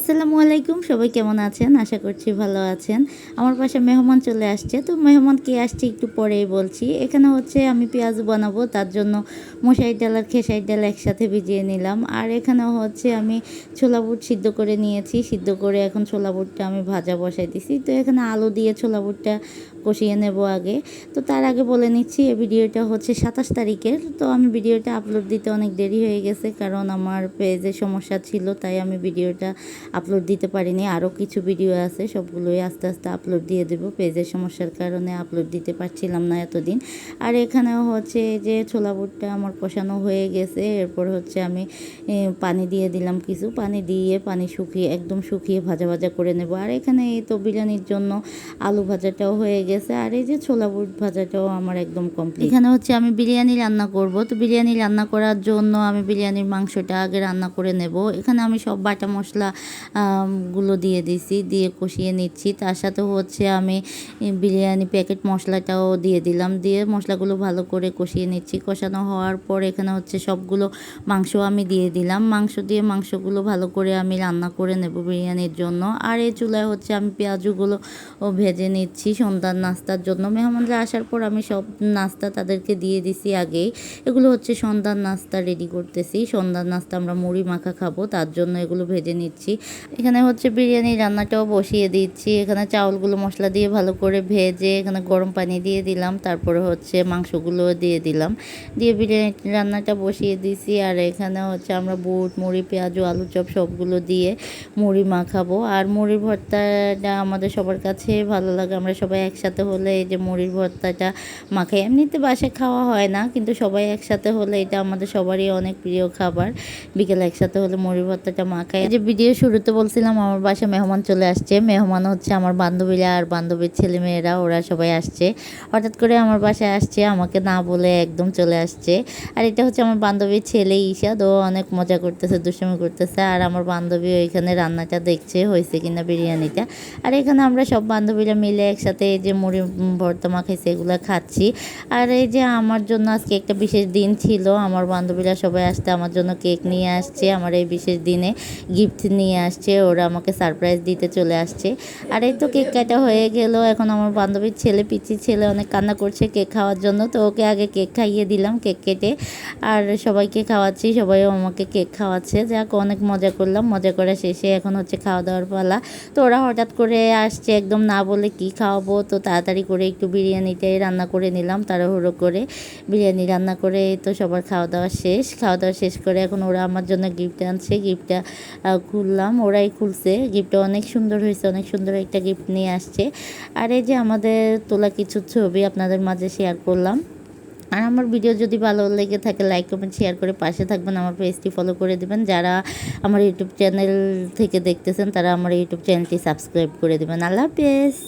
আসসালামু আলাইকুম, সবাই কেমন আছেন? আশা করছি ভালো আছেন। আমার বাসায় মেহমান চলে আসছে, তো মেহমান কে আসছে একটু পরেই বলছি। এখানে হচ্ছে আমি পেঁয়াজ বানাবো, তার জন্য মশারি ডাল আর খেসারির ডাল একসাথে ভিজিয়ে নিলাম। আর এখানে হচ্ছে আমি ছোলা বুট সিদ্ধ করে নিয়েছি, সিদ্ধ করে এখন ছোলা বুটটা আমি ভাজা বসাই দিছি। তো এখানে আলু দিয়ে ছোলা বুটটা কষিয়ে নেব আগে। তো তার আগে বলে নিচ্ছি, এই ভিডিওটা হচ্ছে 27 তারিখের। তো আমি ভিডিওটা আপলোড দিতে অনেক দেরি হয়ে গেছে, কারণ আমার পেজে সমস্যা ছিল, তাই আমি ভিডিওটা আপলোড দিতে পারিনি। আরও কিছু ভিডিও আছে, সবগুলোই আস্তে আস্তে আপলোড দিয়ে দেবো। পেজের সমস্যার কারণে আপলোড দিতে পারছিলাম না এতদিন। আর এখানেও হচ্ছে যে ছোলা বুটটা আমার কষানো হয়ে গেছে। এরপর হচ্ছে আমি পানি দিয়ে দিলাম, কিছু পানি দিয়ে পানি শুকিয়ে একদম শুকিয়ে ভাজা ভাজা করে নেব। আর এখানে এই তো বিরিয়ানির জন্য আলু ভাজাটাও হয়ে গেছে, আর এই যে ছোলা বুট ভাজাটাও আমার একদম কমপ্লিট। এখানে হচ্ছে আমি বিরিয়ানি রান্না করব। তো বিরিয়ানি রান্না করার জন্য আমি বিরিয়ানির মাংসটা আগে রান্না করে নেব। এখানে আমি সব বাটা মশলা গুলো দিয়ে দিছি, দিয়ে কষিয়ে নিচ্ছি। তার সাথে হচ্ছে আমি বিরিয়ানি প্যাকেট মশলাটাও দিয়ে দিলাম, দিয়ে মশলাগুলো ভালো করে কষিয়ে নিচ্ছি। কষানো হওয়ার পর এখানে হচ্ছে সবগুলো মাংস আমি দিয়ে দিলাম। মাংস দিয়ে মাংসগুলো ভালো করে আমি রান্না করে নেব বিরিয়ানির জন্য। আর এই চুলায় হচ্ছে আমি পেঁয়াজগুলো ভেজে নিচ্ছি সন্ধ্যার নাস্তার জন্য। মেহমানরা আসার পর আমি সব নাস্তা তাদেরকে দিয়ে দিছি আগেই। এগুলো হচ্ছে সন্ধ্যার নাস্তা রেডি করতেছি। সন্ধ্যার নাস্তা আমরা মুড়ি মাখা খাবো, তার জন্য এগুলো ভেজে নিচ্ছি। এখানে হচ্ছে বিরিয়ানি রান্নাটাও বসিয়ে দিচ্ছি। এখানে চাউলগুলো মশলা দিয়ে ভালো করে ভেজে এখানে গরম পানি দিয়ে দিলাম, তারপরে হচ্ছে মাংসগুলো দিয়ে দিলাম, দিয়ে বিরিয়ানি রান্নাটা বসিয়ে দিছি। আর এখানে হচ্ছে আমরা বুট, মুড়ি, পেঁয়াজ, আলু চপ সবগুলো দিয়ে মুড়ি মাখাবো। আর মুড়ির ভর্তাটা আমাদের সবার কাছে ভালো লাগে। আমরা সবাই একসাথে হলে এই যে মুড়ির ভর্তাটা মাখাই। এমনিতে বাসায় খাওয়া হয় না, কিন্তু সবাই একসাথে হলে এটা আমাদের সবারই অনেক প্রিয় খাবার। বিকেলে একসাথে হলে মুড়ি ভর্তাটা মাখাই। এই যে ভিডিও শুরুতে বলছিলাম আমার বাসায় মেহমান চলে আসছে। মেহমান হচ্ছে আমার বান্ধবীরা আর বান্ধবীর ছেলেমেয়েরা, ওরা সবাই আসছে। হঠাৎ করে আমার বাসায় আসছে, আমাকে না বলে একদম চলে আসছে। আর এটা হচ্ছে আমার বান্ধবীর ছেলে ঈশাদ, ও অনেক মজা করতেছে, দুষ্টুমি করতেছে। আর আমার বান্ধবী ওইখানে রান্নাটা দেখছে হয়েছে কিনা বিরিয়ানিটা। আর এখানে আমরা সব বান্ধবীরা মিলে একসাথে এই যে মুড়ি ভর্তা মাখাইছে এগুলো খাচ্ছি। আর এই যে আমার জন্য আজকে একটা বিশেষ দিন ছিল। আমার বান্ধবীরা সবাই আসতে আমার জন্য কেক নিয়ে আসছে। আমার এই বিশেষ দিনে গিফট নিয়ে আসছে, ওরা আমাকে সারপ্রাইজ দিতে চলে আসছে। আর এই তো কেক কাটা হয়ে গেল। এখন আমার বান্ধবীর ছেলে, পিচি ছেলে, অনেক কান্না করছে কেক খাওয়ার জন্য। তো ওকে আগে কেক খাইয়ে দিলাম, কেক কেটে। আর সবাইকে খাওয়াচ্ছি, সবাইও আমাকে কেক খাওয়াচ্ছে। যাক, অনেক মজা করলাম। মজা করা শেষে এখন হচ্ছে খাওয়া দাওয়ার পালা। তো ওরা হঠাৎ করে আসছে, একদম না বলে কি খাওয়াবো, তো তাড়াতাড়ি করে একটু বিরিয়ানিটাই রান্না করে নিলাম। তাড়াহুড়ো করে বিরিয়ানি রান্না করে তো সবার খাওয়া দাওয়া শেষ। খাওয়া দাওয়া শেষ করে এখন ওরা আমার জন্য গিফট আনছে। গিফটটা খুললাম, ওরাই খুলছে। গিফটটা অনেক সুন্দর হয়েছে, অনেক সুন্দর একটা গিফট নিয়ে আসছে। আর এই যে আমাদের তোলা কিছু ছবি আপনাদের মাঝে শেয়ার করলাম। আর আমার ভিডিও যদি ভালো লেগে থাকে লাইক, কমেন্ট, শেয়ার করে পাশে থাকবেন। আমার পেজটি ফলো করে দেবেন। যারা আমার ইউটিউব চ্যানেল থেকে দেখতেছেন তারা আমার ইউটিউব চ্যানেলটি সাবস্ক্রাইব করে দেবেন। আল্লাহ হাফেজ।